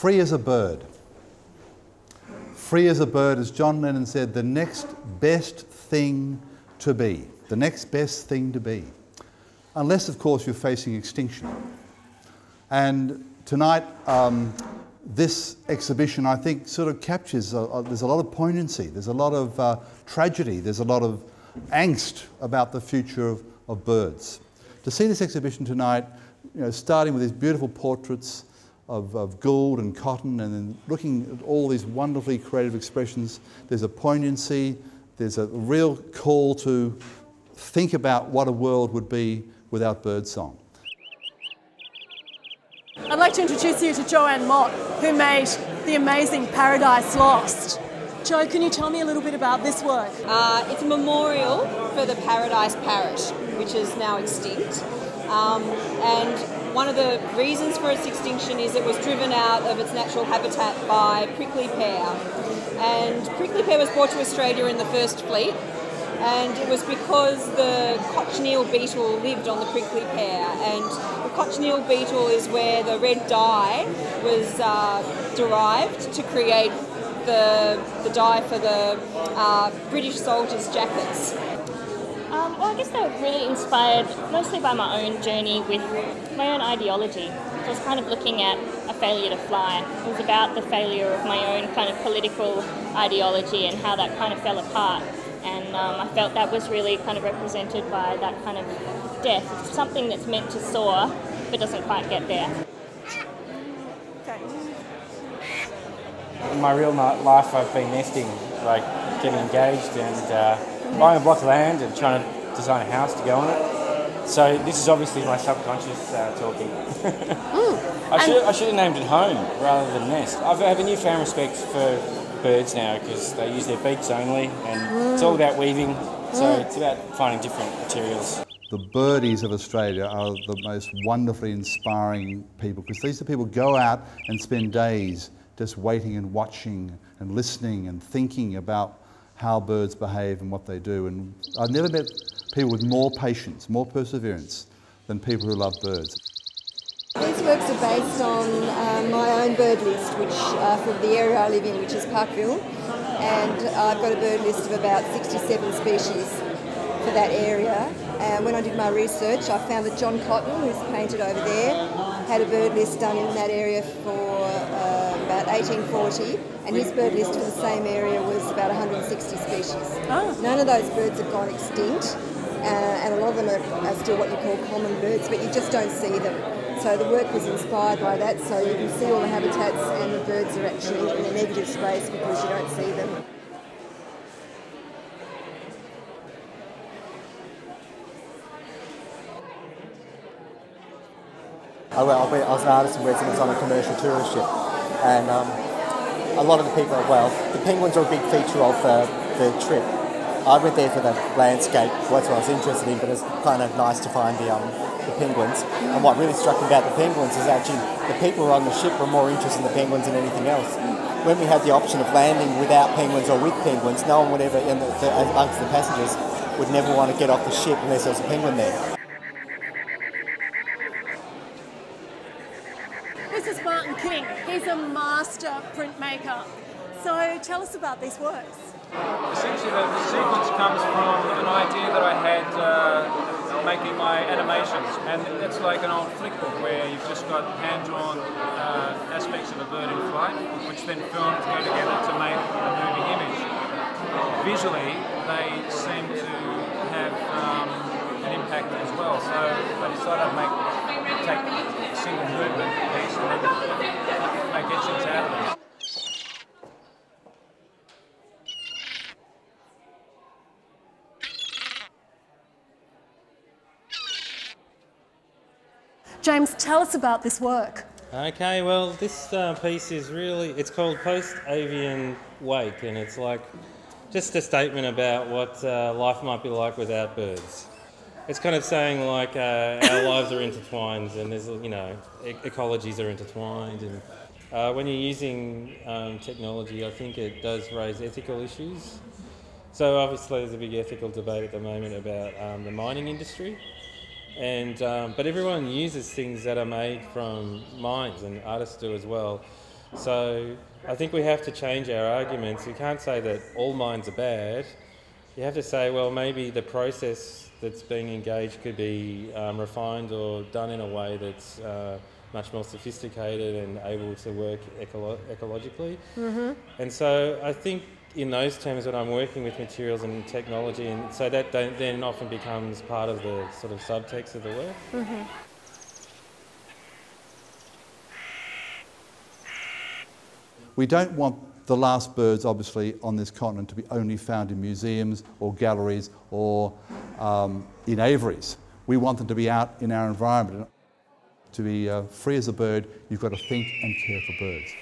free as a bird. Free as a bird, as John Lennon said, the next best thing to be. The next best thing to be. Unless, of course, you're facing extinction. And tonight, this exhibition, I think, sort of captures, there's a lot of poignancy, there's a lot of tragedy, there's a lot of angst about the future of birds. To see this exhibition tonight, you know, starting with these beautiful portraits of gould and cotton, and then looking at all these wonderfully creative expressions, there's a poignancy, there's a real call to think about what a world would be without birdsong. I'd like to introduce you to Joanne Mott, who made the amazing Paradise Lost. Jo, can you tell me a little bit about this work? It's a memorial for the Paradise Parrot, which is now extinct. And one of the reasons for its extinction is it was driven out of its natural habitat by prickly pear. And prickly pear was brought to Australia in the First Fleet, and it was because the cochineal beetle lived on the prickly pear, and the cochineal beetle is where the red dye was derived to create the dye for the British soldiers' jackets. Well, I guess they were really inspired mostly by my own journey with my own ideology. I was kind of looking at a failure to fly. It was about the failure of my own kind of political ideology and how that kind of fell apart. And I felt that was really kind of represented by that kind of death. It's something that's meant to soar, but doesn't quite get there. In my real life, I've been nesting, like getting engaged and buying a block of land and trying to design a house to go on it. So this is obviously my subconscious talking. I should have named it home rather than nest. I have a newfound respect for birds now because they use their beaks only, and it's all about weaving, so it's about finding different materials. The birdies of Australia are the most wonderfully inspiring people, because these are people who go out and spend days just waiting and watching and listening and thinking about how birds behave and what they do. And I've never met people with more patience, more perseverance than people who love birds. These works are based on my own bird list, which from the area I live in, which is Parkville, and I've got a bird list of about 67 species for that area. And when I did my research, I found that John Cotton, who's painted over there, had a bird list done in that area for about 1840, and his bird list for the same area was about 160 species. Oh. None of those birds have gone extinct, and a lot of them are still what you call common birds, but you just don't see them. So the work was inspired by that, so you can see all the habitats, and the birds are actually in a negative space because you don't see them. I was an artist in residence on a commercial tourist ship, and a lot of the people, well, the penguins are a big feature of the trip. I went there for the landscape, that's what I was interested in, but it's kind of nice to find the penguins. And what really struck me about the penguins is actually the people who were on the ship were more interested in the penguins than anything else. When we had the option of landing without penguins or with penguins, no one would ever, amongst the passengers, would never want to get off the ship unless there was a penguin there. This is Martin King. He's a master printmaker. So tell us about these works. Essentially, the sequence comes from an idea that I had making my animations, and it's like an old flick book where you've just got hand-drawn aspects of a bird in flight, which then filmed go together to make a moving image. Visually, they seem to have an impact as well, so I decided I'd take a single movement piece and then make etchings out of it. James, tell us about this work. Okay, well, this piece is really, it's called Post-Avian Wake, and it's like just a statement about what life might be like without birds. It's kind of saying like our lives are intertwined, and there's, you know, ecologies are intertwined, and when you're using technology, I think it does raise ethical issues. So obviously there's a big ethical debate at the moment about the mining industry. But everyone uses things that are made from mines, and artists do as well. So I think we have to change our arguments. You can't say that all mines are bad. You have to say, well, maybe the process that's being engaged could be refined or done in a way that's much more sophisticated and able to work ecologically. And so I think in those terms when I'm working with materials and technology, and so that then often becomes part of the sort of subtext of the work. We don't want the last birds, obviously, on this continent to be only found in museums or galleries or in aviaries. We want them to be out in our environment. To be free as a bird, you've got to think and care for birds.